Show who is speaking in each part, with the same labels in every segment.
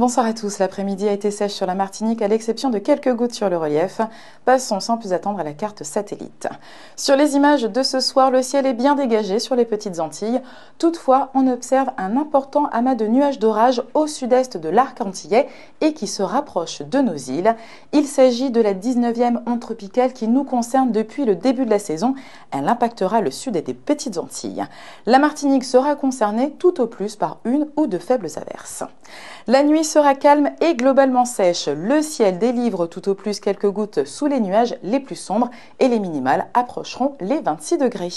Speaker 1: Bonsoir à tous, l'après-midi a été sèche sur la Martinique à l'exception de quelques gouttes sur le relief. Passons sans plus attendre à la carte satellite. Sur les images de ce soir, le ciel est bien dégagé sur les petites Antilles. Toutefois, on observe un important amas de nuages d'orage au sud-est de l'arc antillais et qui se rapproche de nos îles. Il s'agit de la 19e onde tropicale qui nous concerne depuis le début de la saison. Elle impactera le sud et des petites Antilles. La Martinique sera concernée tout au plus par une ou deux faibles averses. La nuit sera calme et globalement sèche. Le ciel délivre tout au plus quelques gouttes sous les nuages les plus sombres et les minimales approcheront les 26 degrés.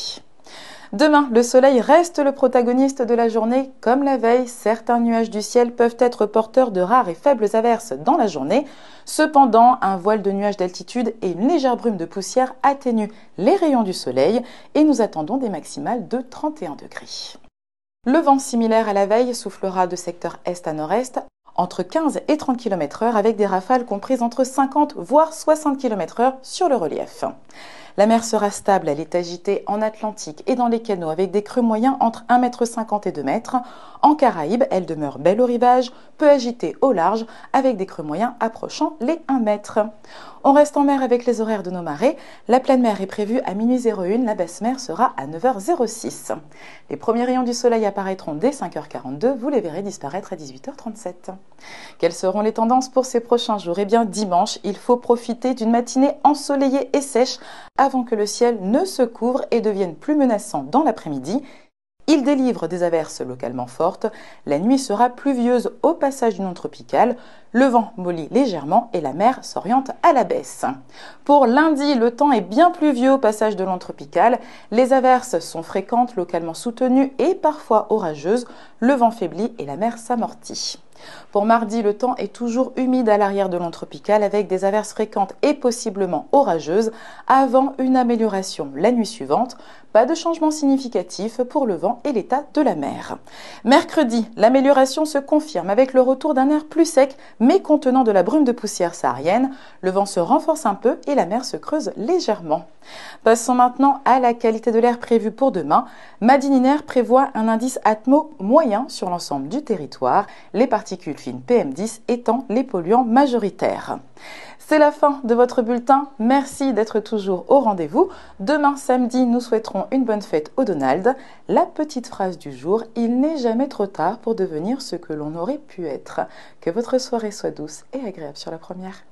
Speaker 1: Demain, le soleil reste le protagoniste de la journée. Comme la veille, certains nuages du ciel peuvent être porteurs de rares et faibles averses dans la journée. Cependant, un voile de nuages d'altitude et une légère brume de poussière atténuent les rayons du soleil et nous attendons des maximales de 31 degrés. Le vent similaire à la veille soufflera de secteur est à nord-est entre 15 et 30 km/h avec des rafales comprises entre 50 voire 60 km/h sur le relief. La mer sera stable, elle est agitée en Atlantique et dans les canaux avec des creux moyens entre 1,50 m et 2 m. En Caraïbes, elle demeure belle au rivage, peu agitée au large avec des creux moyens approchant les 1 m. On reste en mer avec les horaires de nos marées. La pleine mer est prévue à minuit 01, la basse mer sera à 9h06. Les premiers rayons du soleil apparaîtront dès 5h42, vous les verrez disparaître à 18h37. Quelles seront les tendances pour ces prochains jours? Eh bien, dimanche, il faut profiter d'une matinée ensoleillée et sèche avant que le ciel ne se couvre et devienne plus menaçant dans l'après-midi. Il délivre des averses localement fortes. La nuit sera pluvieuse au passage d'une onde tropicale. Le vent mollit légèrement et la mer s'oriente à la baisse. Pour lundi, le temps est bien pluvieux au passage de l'onde tropicale. Les averses sont fréquentes, localement soutenues et parfois orageuses. Le vent faiblit et la mer s'amortit. Pour mardi, le temps est toujours humide à l'arrière de l'onde tropicale avec des averses fréquentes et possiblement orageuses avant une amélioration la nuit suivante. Pas de changement significatif pour le vent et l'état de la mer. Mercredi, l'amélioration se confirme avec le retour d'un air plus sec mais contenant de la brume de poussière saharienne. Le vent se renforce un peu et la mer se creuse légèrement. Passons maintenant à la qualité de l'air prévue pour demain. Madininer prévoit un indice atmo moyen sur l'ensemble du territoire, les particules fines PM10 étant les polluants majoritaires. C'est la fin de votre bulletin. Merci d'être toujours au rendez-vous. Demain samedi, nous souhaiterons une bonne fête au Donald. La petite phrase du jour, il n'est jamais trop tard pour devenir ce que l'on aurait pu être. Que votre soirée soit douce et agréable sur la première.